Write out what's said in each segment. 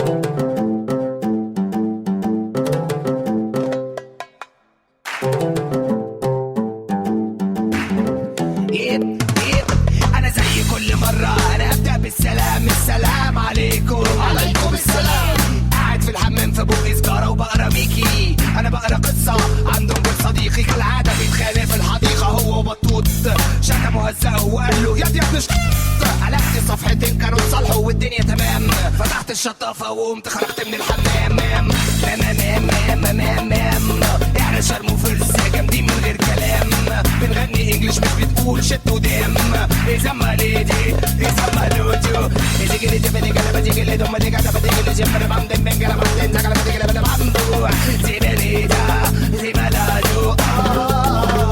انا زي كل مرة انا ابدأ بالسلام، السلام عليكم. عليكم السلام. قاعد في الحمام في بوقي سجارة وبقرا ميكي. انا بقرا قصة عن دنبل صديقي كالعادة بيتخانق في الحديقة هو وبطوط، شتم وهزقه وقال له يا ابني قلبت صفحتين كانوا اتصالحوا والدنيا تمام. فتحت الشطافة وقمت خرجت من الحمام. احنا شرم وفرس جامدين من غير كلام، بنغني انجلش مش بتقول شت ودم. إزما ليدي إزما لوتو إزيجي لي جبلي قلبة جيجي لي دم دي قلبة ديجي لي جنبنا بامدن بين قلبة دين قلبة ديجي لي بامدو زيبنيدا زيبلادو.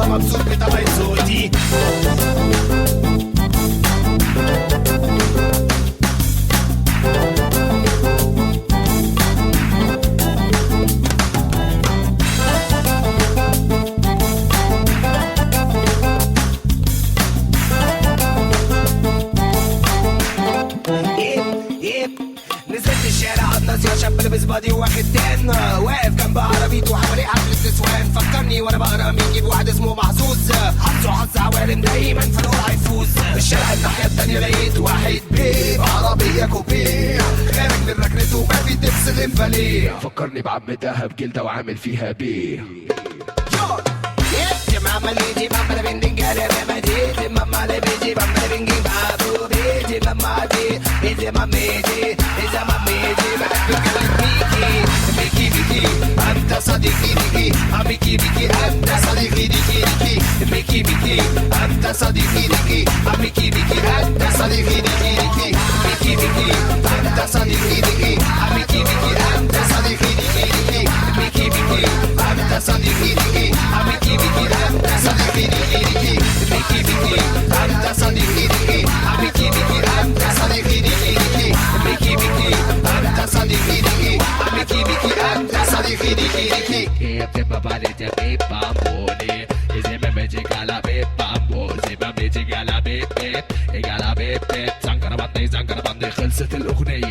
مبسوط بطبع صوتي. نزلت الشارع عالناس شاب لابس بادي واخد تان، واقف جنب عربيته حواليه حفلة نسوان. فكرني وانا بقرا ميكي بواحد اسمه محظوظ، حظه حظ عوالم دايما في القرعة يفوز. الشارع الناحية التانية لقيت واحد بيه بعربية كوبيه خارج من ركنته ما في تفصل الفاليه. فكرني بعم دهب جلدة وعامل فيها بيه. ماما اللي يجي ماما اللي بنجي على ماما دي ماما اللي بيجي ماما اللي بنجي بابو بيجي ماما دي إذا مامي دي إذا مامي دي بحبك ميكي ميكي ميكي أنت صديقي ديكي ميكي ميكي أنت صديقي ديكي ديكي ميكي ميكي أنت صديقي ديكي ميكي ميكي أنت صديقي ديكي ديكي ميكي ميكي أنت صديقي ديكي ميكي ميكي أنت صديقي ديكي ديكي ميكي ميكي أنت صديقي ديكي ميكي ميكي أنت صديقي ديكي ديكي ميكي ميكي أنت صديقي ديكي ميكي ميكي أنت صديقي ديكي ديكي ميكي ميكي أنت صديقي ديكي ميكي ميكي أنت صديقي ديكي ديكي. إيه بتبقى بالي تبي بامبوني إذا ما بيجي على بيت بامبو إذا ما بيجي على بيت بيت على بيت بيت زنقر بطني خلصت الأغنية.